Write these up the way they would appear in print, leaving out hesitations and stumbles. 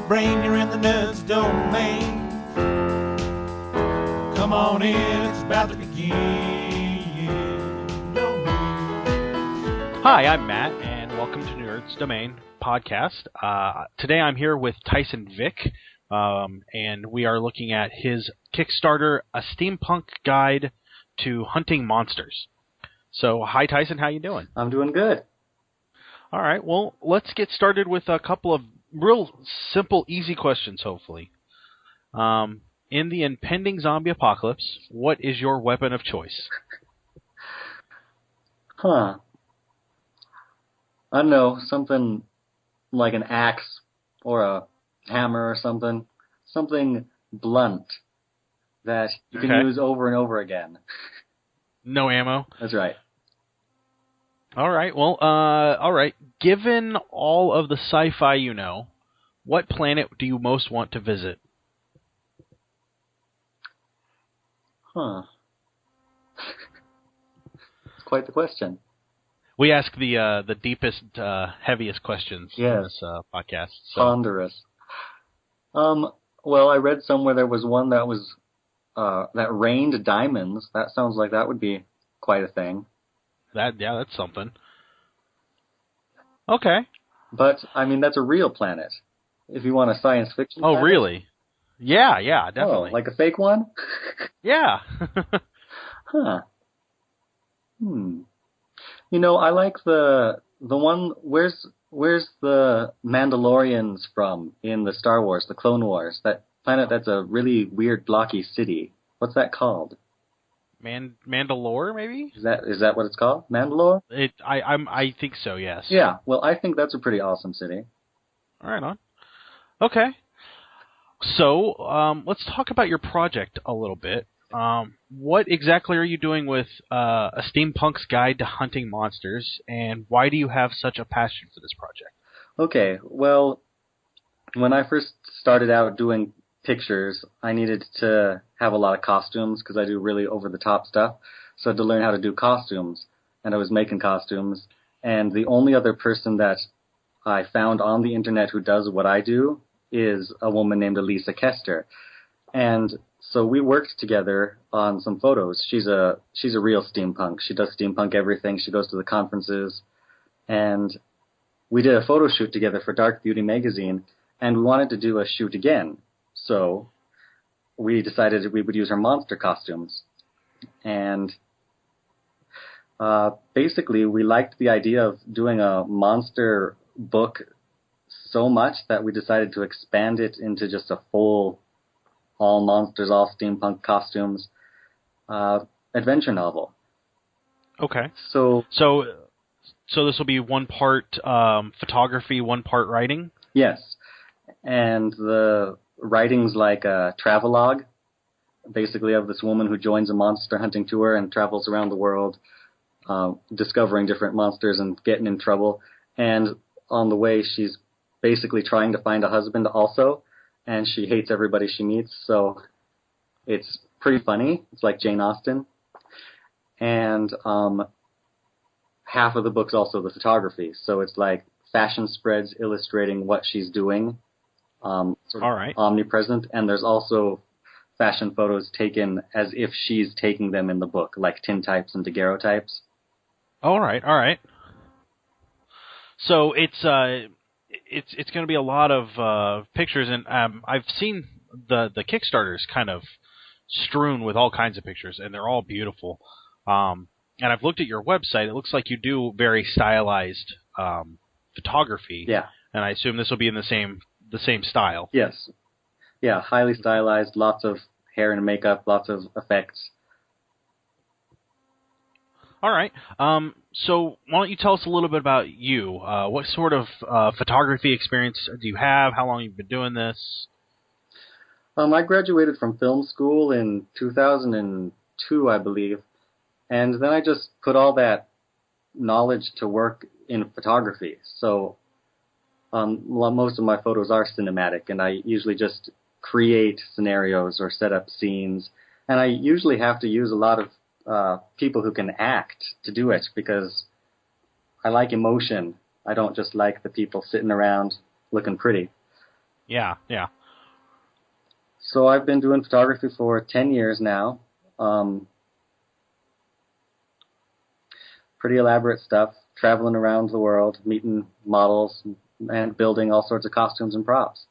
your brain, you're in the nuts domain. Come on in, it's about to begin. Hi, I'm Matt, and welcome to Nerds Domain podcast. Today I'm here with Tyson Vick, and we are looking at his Kickstarter, A Steampunk Guide to Hunting Monsters. So, hi Tyson, how you doing? I'm doing good. All right, well, let's get started with a couple of real simple, easy questions, hopefully. In the impending zombie apocalypse, what is your weapon of choice? I don't know, something like an axe or a hammer or something. Something blunt that you can use over and over again. No ammo? That's right. All right, well, all right. Given all of the sci-fi you know, what planet do you most want to visit? It's quite the question. We ask the deepest, heaviest questions in this podcast. So. Ponderous. Well, I read somewhere there was one that was that rained diamonds. That sounds like that would be quite a thing. That's something. Okay. But I mean, that's a real planet. If you want a science fiction. Oh, planet. Really? Yeah, definitely. Oh, like a fake one? Yeah. You know, I like the one. Where's the Mandalorians from in the Star Wars, the Clone Wars? That planet that's a really weird blocky city. What's that called? Mandalore, maybe? Is that what it's called? Mandalore? I think so. Yes. Yeah. Well, I think that's a pretty awesome city. All right, on. Okay. So let's talk about your project a little bit. What exactly are you doing with A Steampunk's Guide to Hunting Monsters, and why do you have such a passion for this project? Okay, well, when I first started out doing pictures, I needed to have a lot of costumes because I do really over-the-top stuff. So I had to learn how to do costumes, and I was making costumes. And the only other person that I found on the internet who does what I do is a woman named Elisa Kester. And so we worked together on some photos. She's a real steampunk. She does steampunk everything. She goes to the conferences. And we did a photo shoot together for Dark Beauty magazine, and we wanted to do a shoot again. So we decided we would use her monster costumes. And basically we liked the idea of doing a monster book so much that we decided to expand it into just a full all monsters, all steampunk costumes adventure novel. Okay. So this will be one part photography, one part writing? Yes. And the writing's like a travelogue, basically, of this woman who joins a monster hunting tour and travels around the world, discovering different monsters and getting in trouble. And on the way, she's basically trying to find a husband also, and she hates everybody she meets, so it's pretty funny. It's like Jane Austen. And half of the book's also the photography, so it's like fashion spreads illustrating what she's doing, sort of omnipresent, and there's also fashion photos taken as if she's taking them in the book, like tintypes and daguerreotypes. All right. So it's going to be a lot of pictures, and I've seen the Kickstarters kind of strewn with all kinds of pictures, and they're all beautiful. And I've looked at your website. It looks like you do very stylized photography. Yeah. And I assume this will be in the same style. Yes. Yeah, highly stylized, lots of hair and makeup, lots of effects. All right. So why don't you tell us a little bit about you? What sort of photography experience do you have? How long have you been doing this? I graduated from film school in 2002, I believe. And then I just put all that knowledge to work in photography. So most of my photos are cinematic, and I usually just create scenarios or set up scenes. And I usually have to use a lot of people who can act to do it, because I like emotion. I don't just like the people sitting around looking pretty. Yeah, yeah. So I've been doing photography for 10 years now. Pretty elaborate stuff, traveling around the world, meeting models, and building all sorts of costumes and props.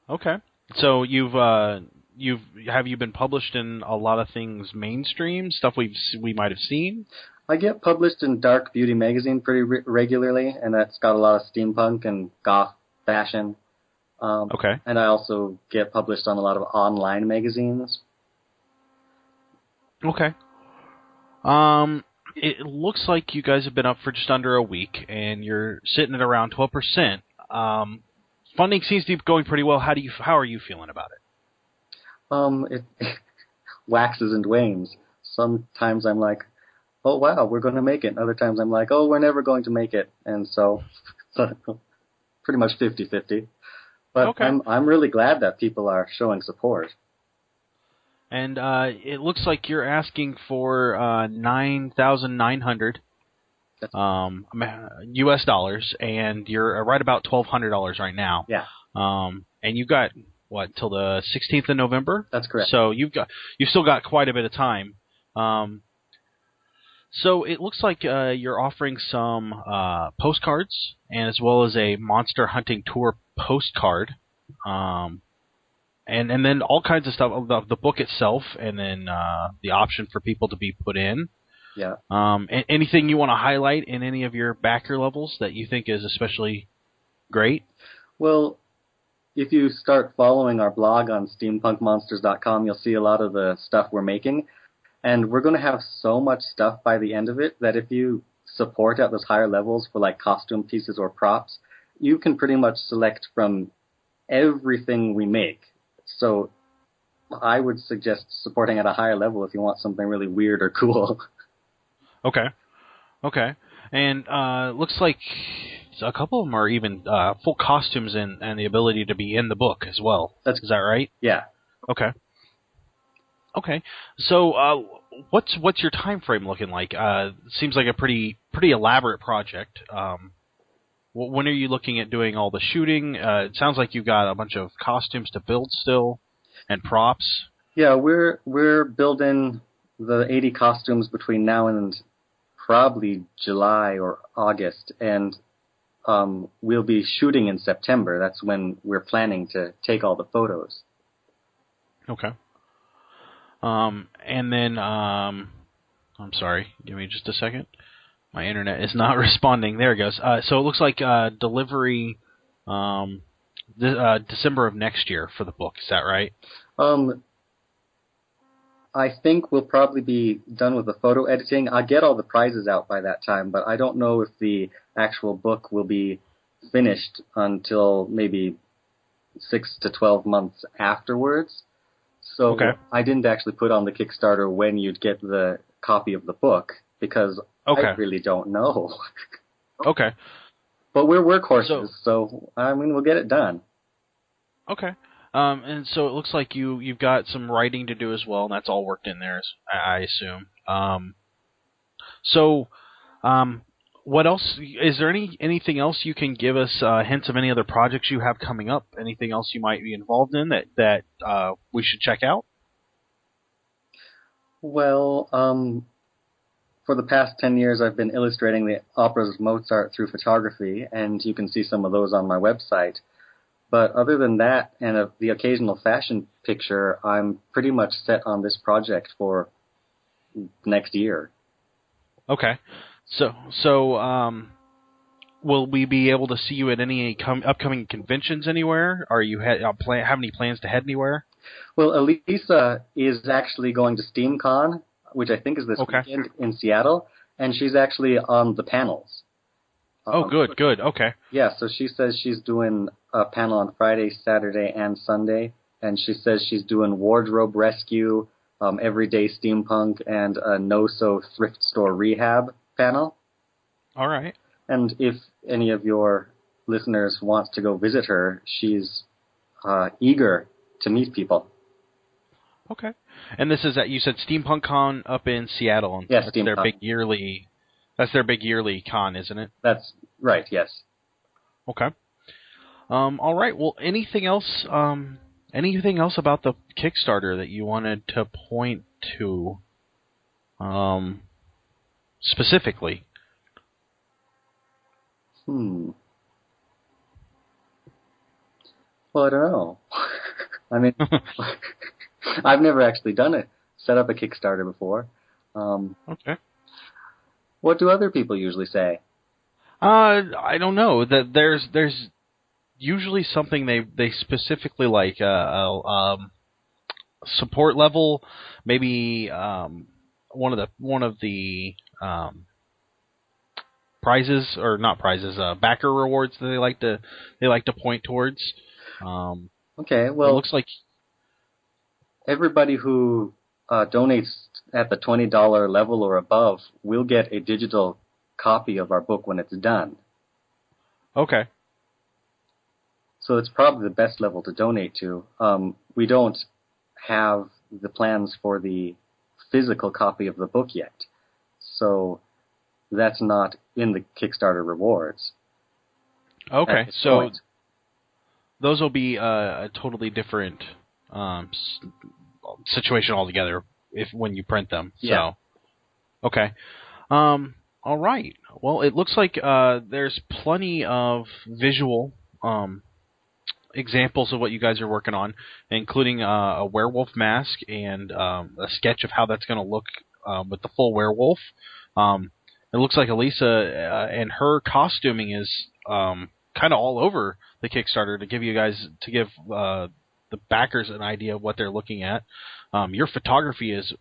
Okay. So have you been published in a lot of things mainstream stuff we might have seen? I get published in Dark Beauty magazine pretty regularly, and that's got a lot of steampunk and goth fashion. Okay. And I also get published on a lot of online magazines. Okay. It looks like you guys have been up for just under a week, and you're sitting at around 12%. Funding seems to be going pretty well. How are you feeling about it? It waxes and wanes. Sometimes I'm like, oh wow, we're going to make it. And other times I'm like, oh, we're never going to make it. And so pretty much 50-50. But okay. I'm really glad that people are showing support. And it looks like you're asking for $9,900 US dollars, and you're right about $1,200 right now. Yeah. And you got what till the 16th of November? That's correct. So you've still got quite a bit of time. So it looks like you're offering some postcards, and as well as a monster hunting tour postcard. And then all kinds of stuff of the book itself, and then the option for people to be put in. Yeah. Anything you want to highlight in any of your backer levels that you think is especially great? Well, if you start following our blog on steampunkmonsters.com, you'll see a lot of the stuff we're making. And we're going to have so much stuff by the end of it that if you support at those higher levels for like costume pieces or props, you can pretty much select from everything we make. So I would suggest supporting at a higher level if you want something really weird or cool. Okay. And looks like a couple of them are even full costumes and the ability to be in the book as well. Is that right? Yeah. Okay. So what's your time frame looking like? Seems like a pretty elaborate project. When are you looking at doing all the shooting? It sounds like you've got a bunch of costumes to build still, and props. Yeah, we're building the 80 costumes between now and probably July or August, and we'll be shooting in September. That's when we're planning to take all the photos. Okay. And then I'm sorry, give me just a second. My internet is not responding. There it goes. So it looks like delivery December of next year for the book. Is that right? I think we'll probably be done with the photo editing. I'll get all the prizes out by that time, but I don't know if the actual book will be finished until maybe 6 to 12 months afterwards. So okay. I didn't actually put on the Kickstarter when you'd get the copy of the book because I really don't know. Okay. But we're workhorses, so I mean, we'll get it done. Okay. And so it looks like you've got some writing to do as well, and that's all worked in there, I assume. What else? Is there anything else you can give us hints of any other projects you have coming up? Anything else you might be involved in that we should check out? Well, for the past 10 years, I've been illustrating the operas of Mozart through photography, and you can see some of those on my website. But other than that, and the occasional fashion picture, I'm pretty much set on this project for next year. Okay. So, will we be able to see you at any upcoming conventions anywhere? Are you have any plans to head anywhere? Well, Elisa is actually going to SteamCon, which I think is this weekend in Seattle, and she's actually on the panels. Oh, good. Okay. Yeah, so she says she's doing a panel on Friday, Saturday, and Sunday, and she says she's doing wardrobe rescue, everyday steampunk, and a no-so thrift store rehab panel. All right. And if any of your listeners wants to go visit her, she's eager to meet people. Okay. And this is you said Steampunk Con up in Seattle. And yes, that's Steampunk. That's their big yearly con, isn't it? That's right, yes. Okay. All right. Well, anything else? Anything else about the Kickstarter that you wanted to point to, specifically? Well, I don't know. I mean, I've never actually set up a Kickstarter before. Okay. What do other people usually say? I don't know. That there's usually something they specifically like. Support level, maybe one of the prizes, or not prizes, backer rewards that they like to point towards. Okay, well, it looks like everybody who donates at the $20 level or above will get a digital copy of our book when it's done. Okay. So it's probably the best level to donate to. We don't have the plans for the physical copy of the book yet. So that's not in the Kickstarter rewards. Okay, so those will be a totally different situation altogether when you print them. Yeah. So, okay. All right. Well, it looks like there's plenty of visual examples of what you guys are working on, including a werewolf mask and a sketch of how that's going to look with the full werewolf. It looks like Elisa and her costuming is kind of all over the Kickstarter to give the backers an idea of what they're looking at. Your photography is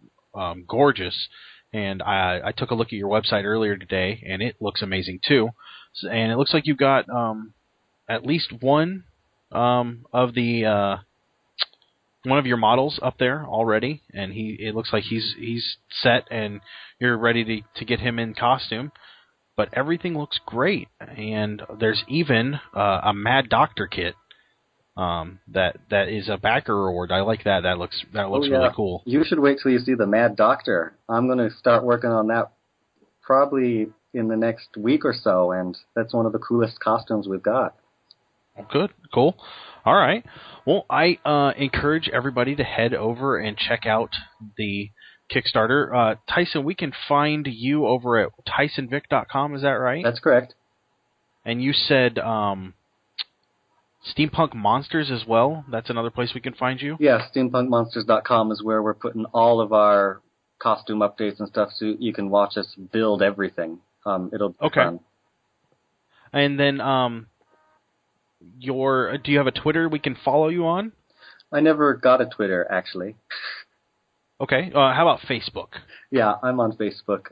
gorgeous, and I took a look at your website earlier today, and it looks amazing too. And it looks like you've got at least one of your models up there already, and it looks like he's set, and you're ready to get him in costume. But everything looks great, and there's even a Mad Doctor kit that is a backer reward. I like that. That looks really cool. You should wait till you see the Mad Doctor. I'm going to start working on that probably in the next week or so, and that's one of the coolest costumes we've got. Good, cool. All right. Well, I encourage everybody to head over and check out the Kickstarter. Tyson, we can find you over at TysonVick.com, is that right? That's correct. And you said Steampunk Monsters as well? That's another place we can find you? Yeah, SteampunkMonsters.com is where we're putting all of our costume updates and stuff, so you can watch us build everything. It'll be fun. And then, do you have a Twitter we can follow you on? I never got a Twitter, actually. Okay. How about Facebook? Yeah, I'm on Facebook.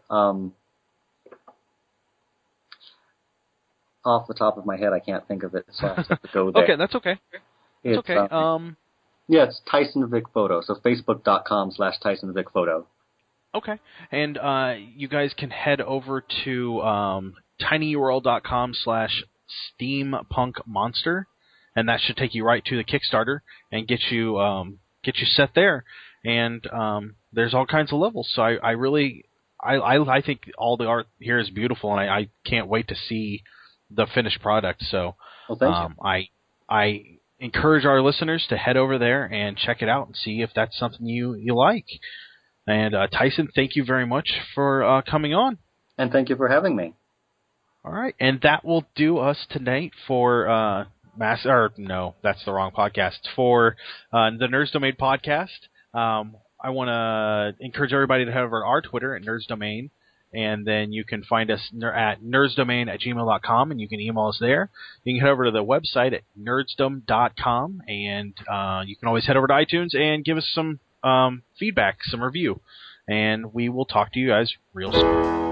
Off the top of my head, I can't think of it, so I have to go there. Okay, that's okay. It's okay. Yeah, it's Tyson Vick Photo, so Facebook.com/Tyson Vick Photo. Okay. And you guys can head over to tinyurl.com/steampunkmonster, and that should take you right to the Kickstarter and get you set there. And there's all kinds of levels. So I think all the art here is beautiful, and I can't wait to see the finished product. So thank you. I encourage our listeners to head over there and check it out and see if that's something you like. And Tyson, thank you very much for coming on. And thank you for having me. All right, and that will do us tonight for that's the wrong podcast, for the Nerds Domain podcast. I want to encourage everybody to head over to our Twitter at Nerds Domain, and then you can find us at nerdsdomain@gmail.com, and you can email us there. You can head over to the website at nerdsdom.com, and you can always head over to iTunes and give us some feedback, some review, and we will talk to you guys real soon.